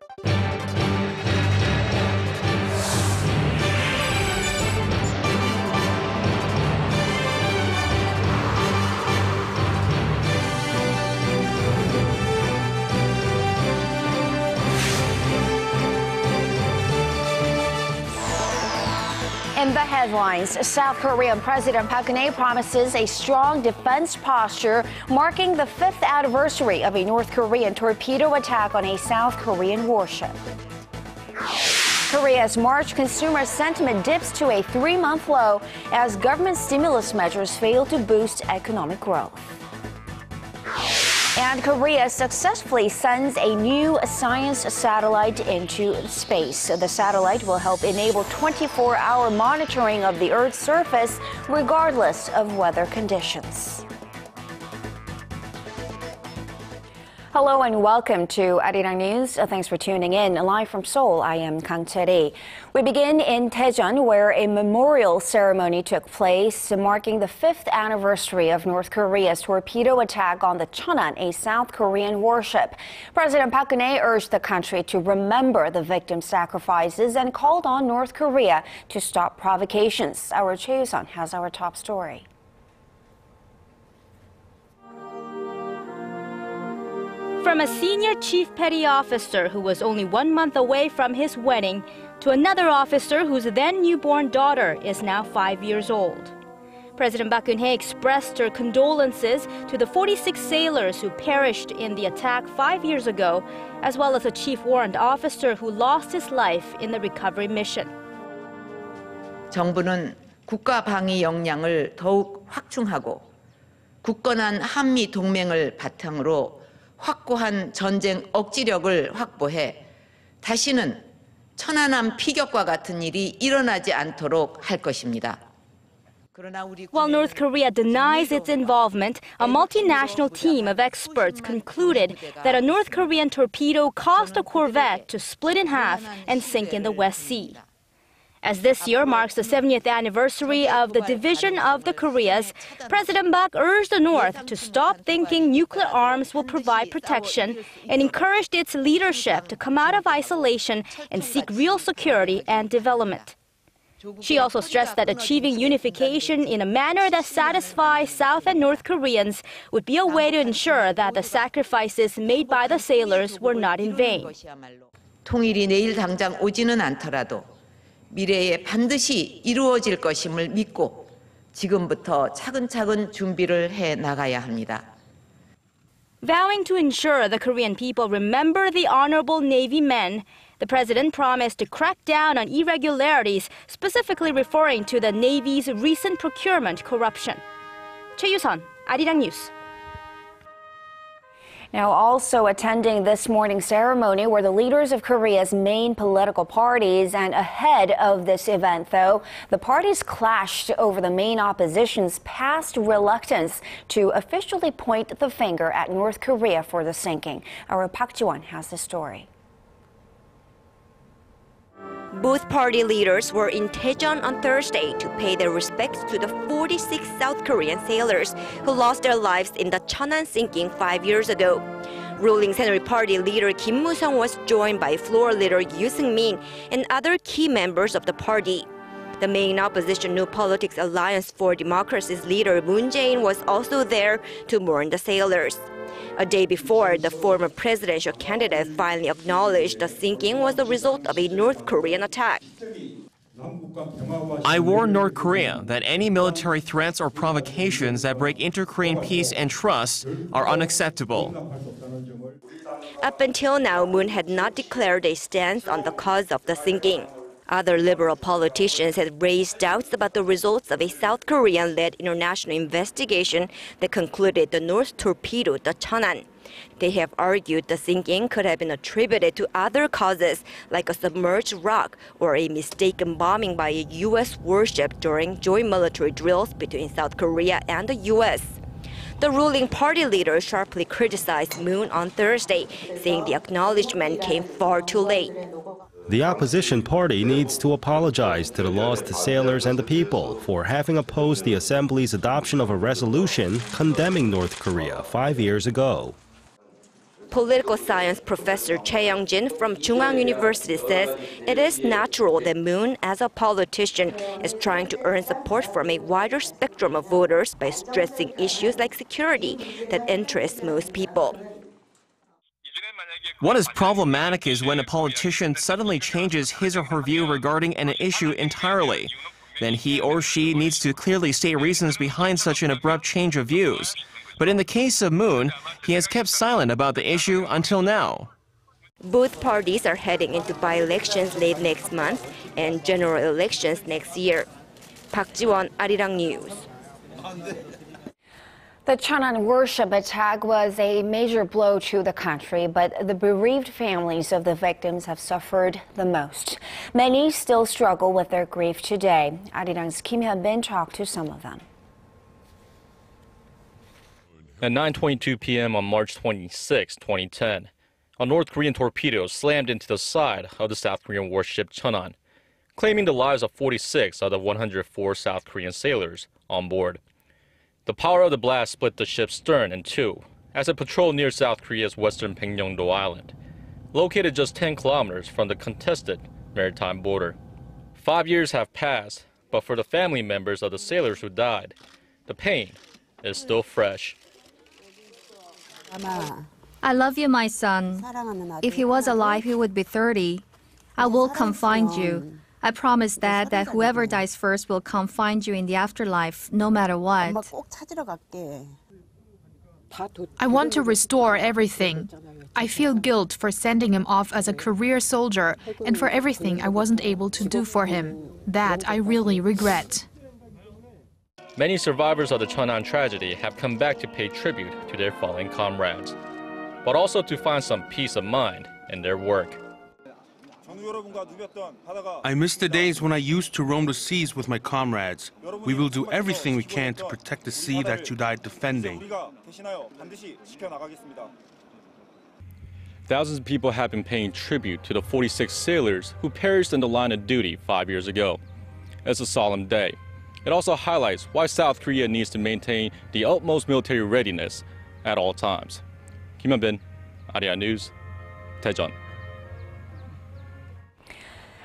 In the headlines, South Korean President Park Geun-hye promises a strong defense posture, marking the 5th anniversary of a North Korean torpedo attack on a South Korean warship. Korea's March consumer sentiment dips to a 3-month low as government stimulus measures fail to boost economic growth. And Korea successfully sends a new science satellite into space. The satellite will help enable 24-hour monitoring of the Earth's surface, regardless of weather conditions. Hello and welcome to ARIRANG News. Thanks for tuning in. Live from Seoul, I am Kang Chery. We begin in Daejeon, where a memorial ceremony took place, marking the 5th anniversary of North Korea's torpedo attack on the Cheonan, a South Korean warship. President Park Geun-hye urged the country to remember the victims' sacrifices and called on North Korea to stop provocations. Our Cheonan has our top story. From a senior chief petty officer who was only 1 month away from his wedding to another officer whose then newborn daughter is now 5 years old. President Park Geun-hye expressed her condolences to the 46 sailors who perished in the attack 5 years ago, as well as a chief warrant officer who lost his life in the recovery mission. 정부는 국가 방위 역량을 더욱 확충하고 굳건한 한미 동맹을 바탕으로 확고한 전쟁 억지력을 확보해 다시는 천안함 피격과 같은 일이 일어나지 않도록 할 것입니다. While North Korea denies its involvement, a multinational team of experts concluded that a North Korean torpedo caused a corvette to split in half and sink in the West Sea. As this year marks the 70th anniversary of the division of the Koreas, President Park urged the North to stop thinking nuclear arms will provide protection and encouraged its leadership to come out of isolation and seek real security and development. She also stressed that achieving unification in a manner that satisfies South and North Koreans would be a way to ensure that the sacrifices made by the sailors were not in vain. 통일이 내일 당장 오지는 않더라도 미래에 반드시 이루어질 것임을 믿고 지금부터 차근차근 준비를 해 나가야 합니다. Vowing to ensure the Korean people remember the honorable Navy men, the president promised to crack down on irregularities, specifically referring to the Navy's recent procurement corruption. Cheonan, ARIRANG News. Now, also attending this morning's ceremony were the leaders of Korea's main political parties, and ahead of this event, though, the parties clashed over the main opposition's past reluctance to officially point the finger at North Korea for the sinking. Our Park Ji-won has the story. Both party leaders were in Daejeon on Thursday to pay their respects to the 46 South Korean sailors who lost their lives in the Cheonan sinking 5 years ago. Ruling Saenuri Party leader Kim Moo-sung was joined by floor leader Yoo Seung-min and other key members of the party. The main opposition New Politics Alliance for Democracy's leader Moon Jae-in was also there to mourn the sailors. A day before, the former presidential candidate finally acknowledged the sinking was the result of a North Korean attack. I warn North Korea that any military threats or provocations that break inter-Korean peace and trust are unacceptable. Up until now, Moon had not declared a stance on the cause of the sinking. Other liberal politicians had raised doubts about the results of a South Korean-led international investigation that concluded the North torpedoed the Cheonan. They have argued the sinking could have been attributed to other causes, like a submerged rock or a mistaken bombing by a U.S. warship during joint military drills between South Korea and the U.S. The ruling party leader sharply criticized Moon on Thursday, saying the acknowledgement came far too late. The opposition party needs to apologize to the lost sailors and the people for having opposed the Assembly's adoption of a resolution condemning North Korea 5 years ago. Political science professor Cheonan from Chungang University says it is natural that Moon, as a politician, is trying to earn support from a wider spectrum of voters by stressing issues like security that interest most people. What is problematic is when a politician suddenly changes his or her view regarding an issue entirely. Then he or she needs to clearly state reasons behind such an abrupt change of views. But in the case of Moon, he has kept silent about the issue until now. Both parties are heading into by-elections late next month and general elections next year. Park Ji-won, ARIRANG News. The Cheonan warship attack was a major blow to the country, but the bereaved families of the victims have suffered the most. Many still struggle with their grief today. ARIRANG's Kim Hyun-bin talked to some of them. At 9:22 p.m. on March 26, 2010, a North Korean torpedo slammed into the side of the South Korean warship Cheonan, claiming the lives of 46 of the 104 South Korean sailors on board. The power of the blast split the ship's stern in two as it patrolled near South Korea's western Baekneung-do Island, located just 10 kilometers from the contested maritime border. 5 years have passed, but for the family members of the sailors who died, the pain is still fresh. I love you, my son. If he was alive, he would be 30. I will come find you. I promise Dad that whoever dies first will come find you in the afterlife, no matter what. I want to restore everything. I feel guilt for sending him off as a career soldier and for everything I wasn't able to do for him. That I really regret. Many survivors of the Cheonan tragedy have come back to pay tribute to their fallen comrades, but also to find some peace of mind in their work. I miss the days when I used to roam the seas with my comrades. We will do everything we can to protect the sea that you died defending. Thousands of people have been paying tribute to the 46 sailors who perished in the line of duty 5 years ago. It's a solemn day. It also highlights why South Korea needs to maintain the utmost military readiness at all times. Kim Hyun-bin, ARIRANG News, Daejeon.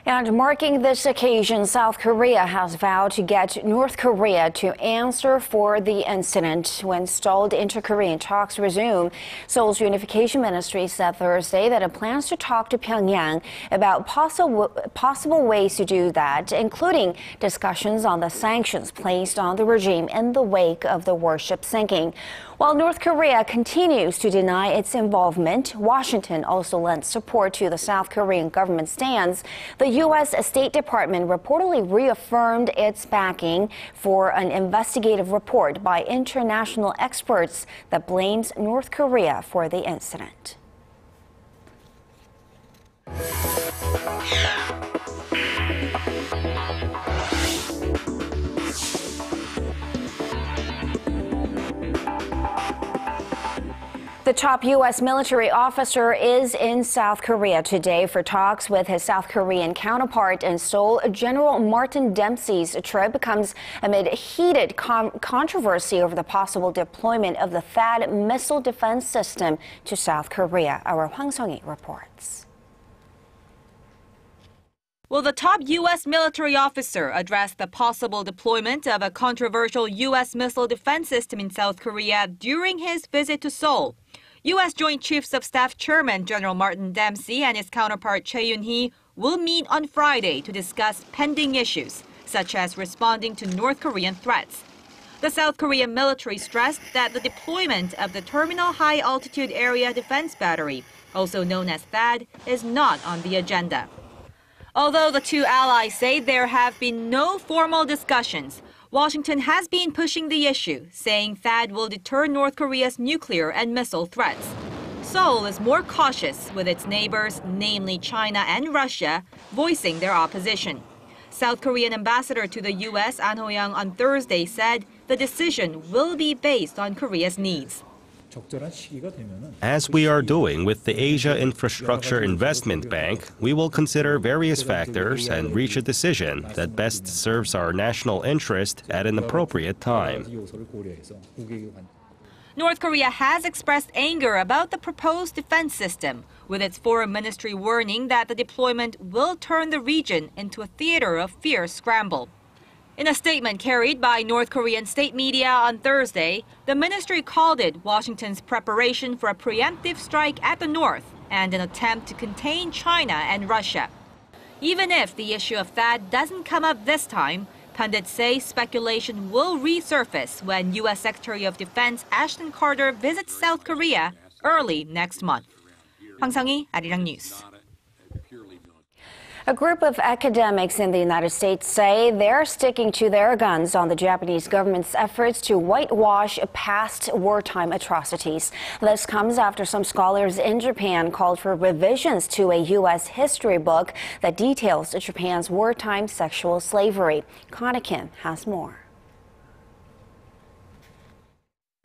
And marking this occasion, South Korea has vowed to get North Korea to answer for the incident when stalled inter-Korean talks resume. Seoul's Unification Ministry said Thursday that it plans to talk to Pyongyang about possible ways to do that, including discussions on the sanctions placed on the regime in the wake of the warship sinking. While North Korea continues to deny its involvement, Washington also lent support to the South Korean government stance. The U.S. State Department reportedly reaffirmed its backing for an investigative report by international experts that blames North Korea for the incident. The top U.S. military officer is in South Korea today for talks with his South Korean counterpart in Seoul. General Martin Dempsey's trip comes amid heated controversy over the possible deployment of the THAAD missile defense system to South Korea. Our Hwang Sung-hee reports. Well, the top U.S. military officer addressed the possible deployment of a controversial U.S. missile defense system in South Korea during his visit to Seoul. U.S. Joint Chiefs of Staff Chairman General Martin Dempsey and his counterpart Geun-hye will meet on Friday to discuss pending issues, such as responding to North Korean threats. The South Korean military stressed that the deployment of the Terminal High Altitude Area Defense Battery, also known as THAAD, is not on the agenda. Although the two allies say there have been no formal discussions, Washington has been pushing the issue, saying THAAD will deter North Korea's nuclear and missile threats. Seoul is more cautious, with its neighbors, namely China and Russia, voicing their opposition. South Korean ambassador to the U.S. An Ho-young on Thursday said the decision will be based on Korea's needs. As we are doing with the Asia Infrastructure Investment Bank, we will consider various factors and reach a decision that best serves our national interest at an appropriate time. North Korea has expressed anger about the proposed defense system, with its foreign ministry warning that the deployment will turn the region into a theater of fierce scramble. In a statement carried by North Korean state media on Thursday, the ministry called it Washington's preparation for a preemptive strike at the north and an attempt to contain China and Russia. Even if the issue of THAAD doesn't come up this time, pundits say speculation will resurface when U.S. Secretary of Defense Ashton Carter visits South Korea early next month. 황성희, 아리랑 뉴스. A group of academics in the United States say they're sticking to their guns on the Japanese government's efforts to whitewash past wartime atrocities. This comes after some scholars in Japan called for revisions to a U.S. history book that details Japan's wartime sexual slavery. Connie Kim has more.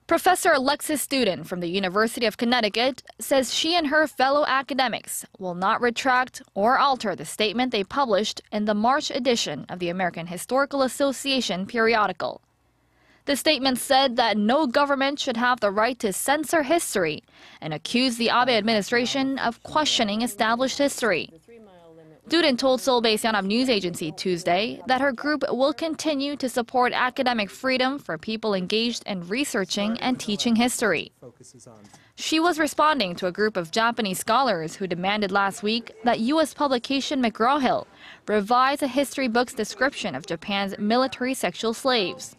Professor Alexis Student from the University of Connecticut says she and her fellow academics will not retract or alter the statement they published in the March edition of the American Historical Association periodical. The statement said that no government should have the right to censor history and accused the Abe administration of questioning established history. Student told Seoul-based Yonhap News Agency Tuesday that her group will continue to support academic freedom for people engaged in researching and teaching history. She was responding to a group of Japanese scholars who demanded last week that U.S. publication McGraw-Hill revise a history book's description of Japan's military sexual slaves.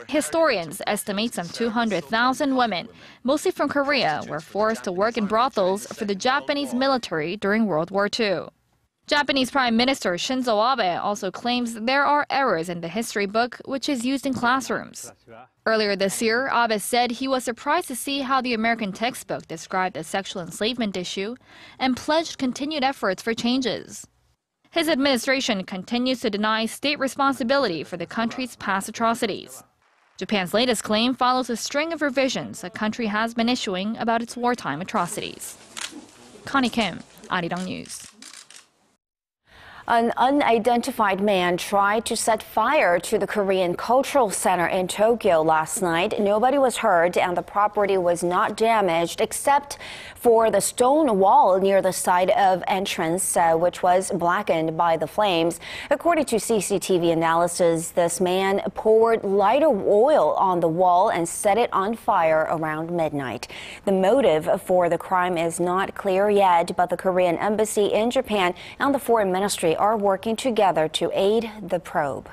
Historians estimate some 200,000 women, mostly from Korea, were forced to work in brothels for the Japanese military during World War II. Japanese Prime Minister Shinzo Abe also claims there are errors in the history book, which is used in classrooms. Earlier this year, Abe said he was surprised to see how the American textbook described the sexual enslavement issue and pledged continued efforts for changes. His administration continues to deny state responsibility for the country's past atrocities. Japan's latest claim follows a string of revisions the country has been issuing about its wartime atrocities. Connie Kim, ARIRANG News. An unidentified man tried to set fire to the Korean Cultural Center in Tokyo last night. Nobody was hurt and the property was not damaged except for the stone wall near the side of entrance, which was blackened by the flames. According to CCTV analysis, this man poured lighter oil on the wall and set it on fire around midnight. The motive for the crime is not clear yet, but the Korean embassy in Japan and the foreign ministry are working together to aid the probe.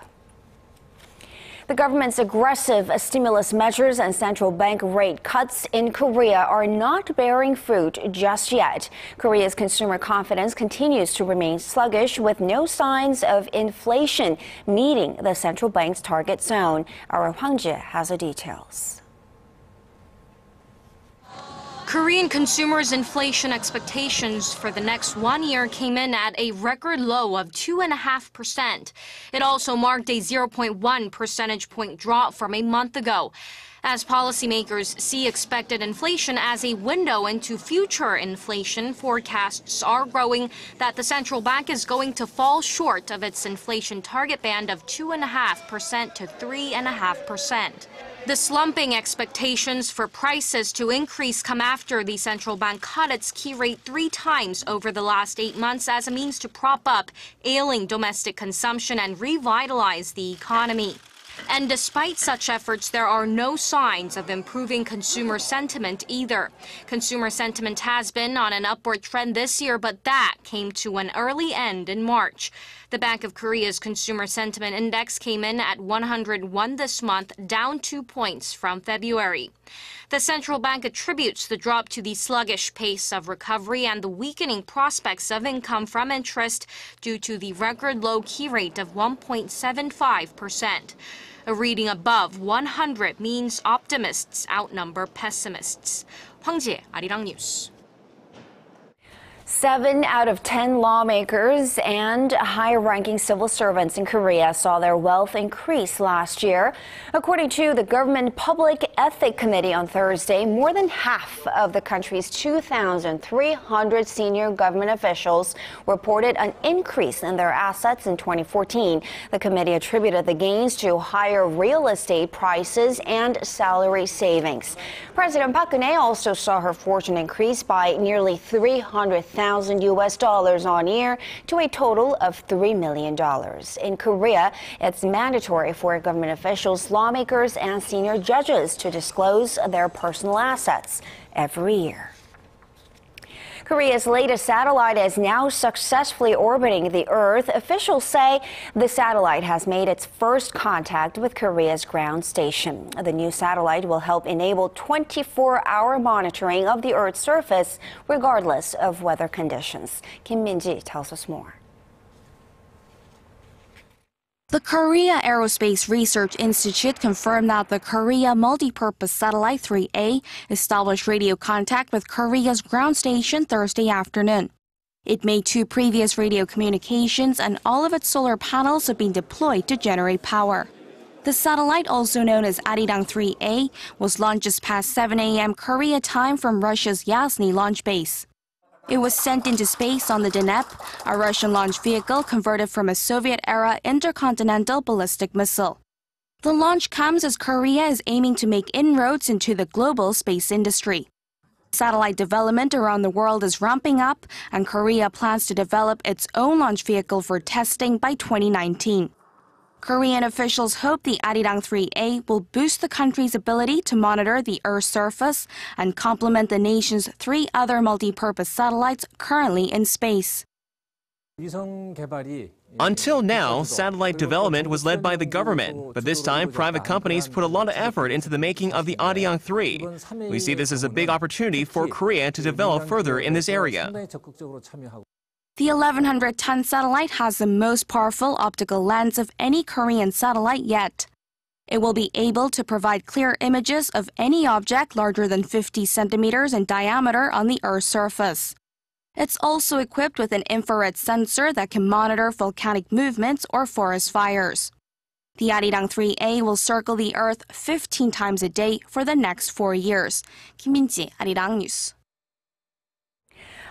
The government's aggressive stimulus measures and central bank rate cuts in Korea are not bearing fruit just yet. Korea's consumer confidence continues to remain sluggish with no signs of inflation meeting the central bank's target zone. Our Hwang Ji has the details. Korean consumers' inflation expectations for the next 1 year came in at a record low of 2.5%. It also marked a 0.1 percentage point drop from a month ago, as policymakers see expected inflation as a window into future inflation. Forecasts are growing that the central bank is going to fall short of its inflation target band of 2.5% to 3.5%. The slumping expectations for prices to increase come after the central bank cut its key rate 3 times over the last 8 months as a means to prop up ailing domestic consumption and revitalize the economy. And despite such efforts, there are no signs of improving consumer sentiment either. Consumer sentiment has been on an upward trend this year, but that came to an early end in March. The Bank of Korea's Consumer Sentiment Index came in at 101 this month, down 2 points from February. The central bank attributes the drop to the sluggish pace of recovery and the weakening prospects of income from interest due to the record low key rate of 1.75%. A reading above 100 means optimists outnumber pessimists. Hwang Ji, ARIRANG News. 7 out of 10 lawmakers and high-ranking civil servants in Korea saw their wealth increase last year. According to the Government Public Ethics Committee on Thursday, more than half of the country's 2,300 senior government officials reported an increase in their assets in 2014. The committee attributed the gains to higher real estate prices and salary savings. President Park Geun-hye also saw her fortune increase by nearly $300,000 on year to a total of $3 million. In Korea, it's mandatory for government officials, lawmakers, and senior judges to disclose their personal assets every year. Korea's latest satellite is now successfully orbiting the Earth. Officials say the satellite has made its first contact with Korea's ground station. The new satellite will help enable 24-hour monitoring of the Earth's surface, regardless of weather conditions. Kim Min-ji tells us more. The Korea Aerospace Research Institute confirmed that the Korea Multipurpose Satellite 3A established radio contact with Korea's ground station Thursday afternoon. It made 2 previous radio communications, and all of its solar panels have been deployed to generate power. The satellite, also known as ARIRANG 3A, was launched just past 7 a.m. Korea time from Russia's Yasny launch base. It was sent into space on the Deneb, a Russian launch vehicle converted from a Soviet-era intercontinental ballistic missile. The launch comes as Korea is aiming to make inroads into the global space industry. Satellite development around the world is ramping up, and Korea plans to develop its own launch vehicle for testing by 2019. Korean officials hope the ARIRANG 3A will boost the country's ability to monitor the Earth's surface and complement the nation's 3 other multi-purpose satellites currently in space. Until now, satellite development was led by the government, but this time private companies put a lot of effort into the making of the ARIRANG 3. We see this as a big opportunity for Korea to develop further in this area. The 1,100-ton satellite has the most powerful optical lens of any Korean satellite yet. It will be able to provide clear images of any object larger than 50 centimeters in diameter on the Earth's surface. It's also equipped with an infrared sensor that can monitor volcanic movements or forest fires. The ARIRANG 3A will circle the Earth 15 times a day for the next 4 years. Kim Min-ji, ARIRANG News.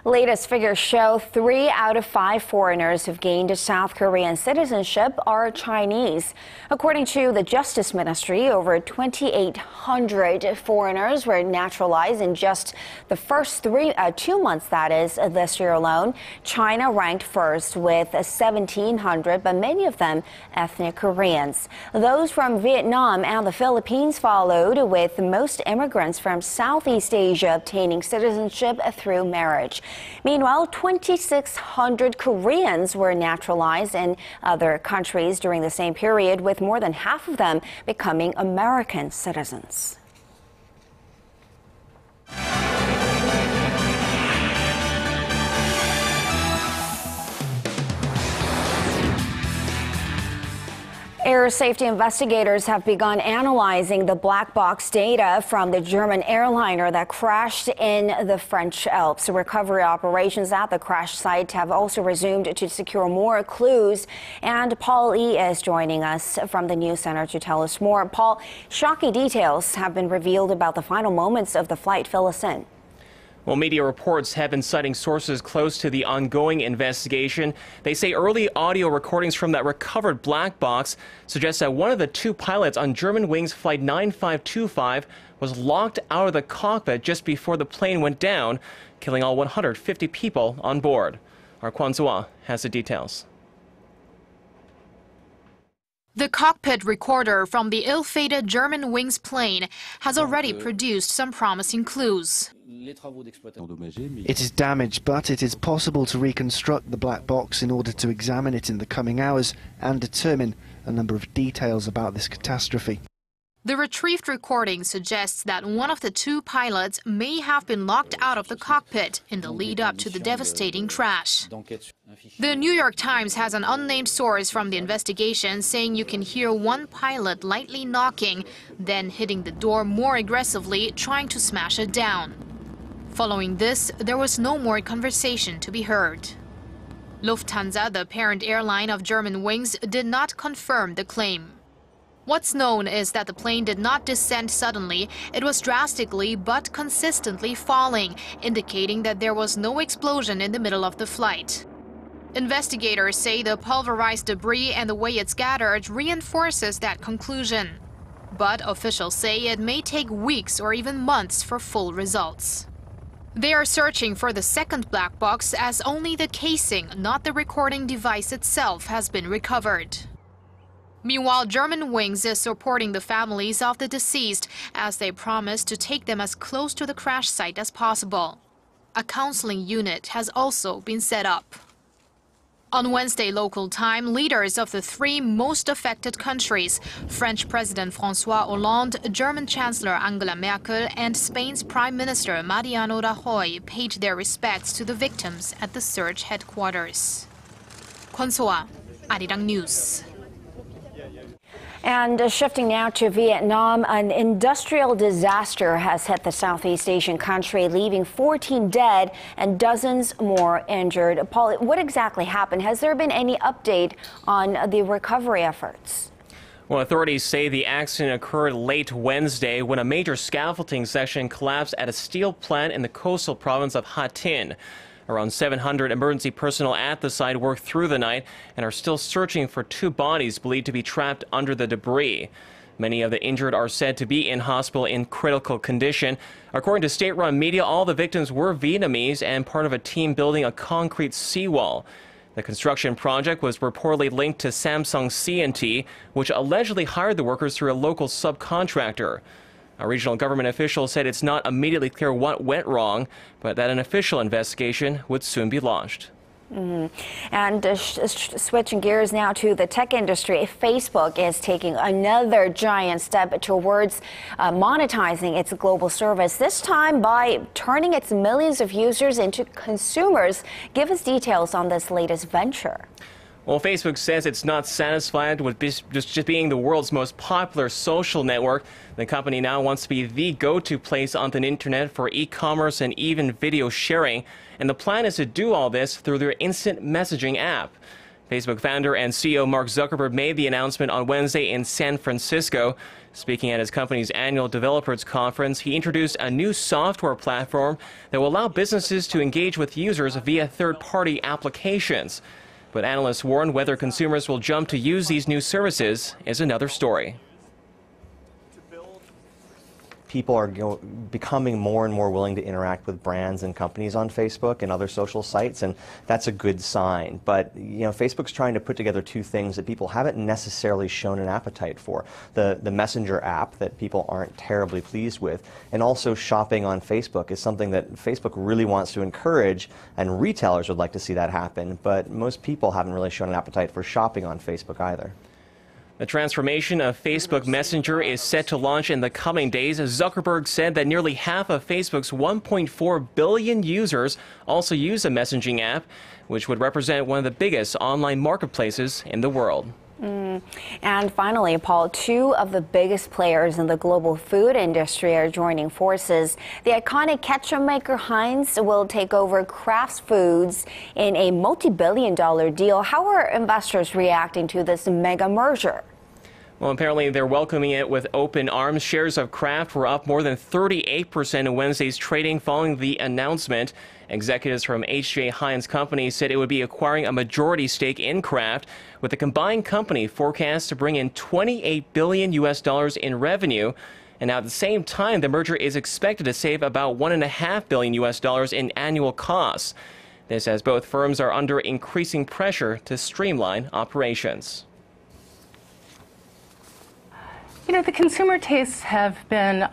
Latest figures show 3 out of 5 foreigners who've gained South Korean citizenship are Chinese. According to the Justice Ministry, over 2,800 foreigners were naturalized in just the first 2 months, that is, this year alone. China ranked first with 1,700, but many of them ethnic Koreans. Those from Vietnam and the Philippines followed, with most immigrants from Southeast Asia obtaining citizenship through marriage. Meanwhile, 2,600 Koreans were naturalized in other countries during the same period, with more than half of them becoming American citizens. Air safety investigators have begun analyzing the black box data from the German airliner that crashed in the French Alps. Recovery operations at the crash site have also resumed to secure more clues. And Paul E. is joining us from the News Center to tell us more. Paul, shocking details have been revealed about the final moments of the flight. Fill us in. Well, media reports have been citing sources close to the ongoing investigation. They say early audio recordings from that recovered black box suggest that one of the 2 pilots on Germanwings Flight 9525 was locked out of the cockpit just before the plane went down, killing all 150 people on board. Our Kwon Soo-ah has the details. The cockpit recorder from the ill-fated Germanwings plane has already produced some promising clues. It is damaged, but it is possible to reconstruct the black box in order to examine it in the coming hours and determine a number of details about this catastrophe. The retrieved recording suggests that one of the 2 pilots may have been locked out of the cockpit in the lead-up to the devastating crash. The New York Times has an unnamed source from the investigation saying you can hear one pilot lightly knocking, then hitting the door more aggressively, trying to smash it down. Following this, there was no more conversation to be heard. Lufthansa, the parent airline of Germanwings, did not confirm the claim. What's known is that the plane did not descend suddenly. It was drastically but consistently falling, indicating that there was no explosion in the middle of the flight. Investigators say the pulverized debris and the way it scattered reinforces that conclusion. But officials say it may take weeks or even months for full results. They are searching for the second black box, as only the casing, not the recording device itself, has been recovered. Meanwhile, Germanwings is supporting the families of the deceased as they promise to take them as close to the crash site as possible. A counseling unit has also been set up. On Wednesday local time, leaders of the three most affected countries, French President François Hollande, German Chancellor Angela Merkel, and Spain's Prime Minister Mariano Rajoy, paid their respects to the victims at the surge headquarters. Kwon So-ah, ARIRANG News. And shifting now to Vietnam, an industrial disaster has hit the Southeast Asian country, leaving 14 dead and dozens more injured. Paul, what exactly happened? Has there been any update on the recovery efforts? Well, authorities say the accident occurred late Wednesday when a major scaffolding section collapsed at a steel plant in the coastal province of Ha Tinh. Around 700 emergency personnel at the site worked through the night and are still searching for two bodies believed to be trapped under the debris. Many of the injured are said to be in hospital in critical condition. According to state-run media, all the victims were Vietnamese and part of a team building a concrete seawall. The construction project was reportedly linked to Samsung C&T, which allegedly hired the workers through a local subcontractor. A regional government official said it's not immediately clear what went wrong, but that an official investigation would soon be launched. And switching gears now to the tech industry, Facebook is taking another giant step towards monetizing its global service, this time by turning its millions of users into consumers. Give us details on this latest venture. Well, Facebook says it's not satisfied with just being the world's most popular social network. The company now wants to be the go-to place on the internet for e-commerce and even video sharing. And the plan is to do all this through their instant messaging app. Facebook founder and CEO Mark Zuckerberg made the announcement on Wednesday in San Francisco. Speaking at his company's annual developers conference, he introduced a new software platform that will allow businesses to engage with users via third-party applications. But analysts warn whether consumers will jump to use these new services is another story. People are becoming more and more willing to interact with brands and companies on Facebook and other social sites, and that's a good sign. But Facebook's trying to put together two things that people haven't necessarily shown an appetite for. The Messenger app that people aren't terribly pleased with, and also shopping on Facebook is something that Facebook really wants to encourage, and retailers would like to see that happen, but most people haven't really shown an appetite for shopping on Facebook either. The transformation of Facebook Messenger is set to launch in the coming days. Zuckerberg said that nearly half of Facebook's 1.4 billion users also use a messaging app, which would represent one of the biggest online marketplaces in the world. And finally, Paul, two of the biggest players in the global food industry are joining forces. The iconic ketchup maker Heinz will take over Kraft Foods in a multi-billion-dollar deal. How are investors reacting to this mega merger? Well, apparently they're welcoming it with open arms. Shares of Kraft were up more than 38% in Wednesday's trading following the announcement. Executives from H.J. Heinz Company said it would be acquiring a majority stake in Kraft, with the combined company forecast to bring in $28 billion in revenue. And now at the same time, the merger is expected to save about $1.5 billion in annual costs. This as both firms are under increasing pressure to streamline operations. The consumer tastes have been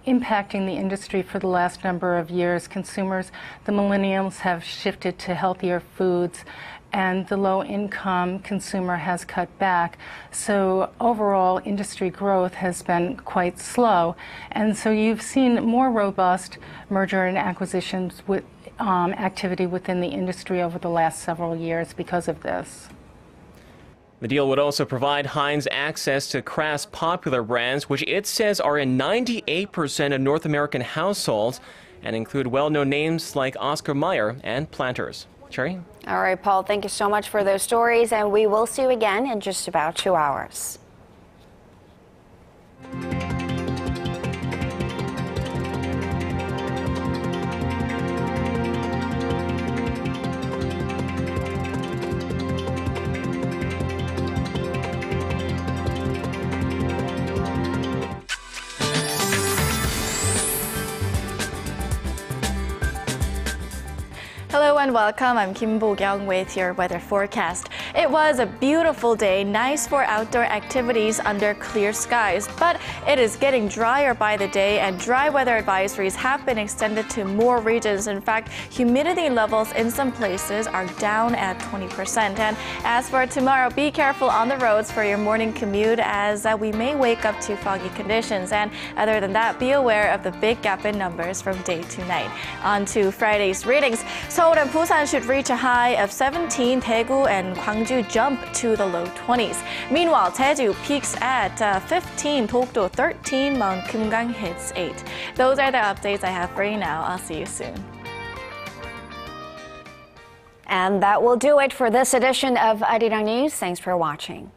impacting the industry for the last number of years. Consumers, the millennials, have shifted to healthier foods, and the low-income consumer has cut back. So overall, industry growth has been quite slow. And so you've seen more robust merger and acquisitions with activity within the industry over the last several years because of this. The deal would also provide Heinz access to Kraft's popular brands, which it says are in 98% of North American households. and include well-known names like Oscar Mayer and Planters. Chery? All right, Paul, thank you so much for those stories, and we will see you again in just about 2 hours. Hello and welcome. I'm Kim Bo-kyung with your weather forecast. It was a beautiful day, nice for outdoor activities under clear skies, but it is getting drier by the day, and dry weather advisories have been extended to more regions. In fact, humidity levels in some places are down at 20%. And as for tomorrow, be careful on the roads for your morning commute, as we may wake up to foggy conditions. And other than that, be aware of the big gap in numbers from day to night. On to Friday's readings. Seoul and Busan should reach a high of 17. Daegu and Gwangju jump to the low 20s. Meanwhile, Jeju peaks at 15. Dokdo 13. Mount Kumgang hits 8. Those are the updates I have for you now. I'll see you soon. And that will do it for this edition of ARIRANG News. Thanks for watching.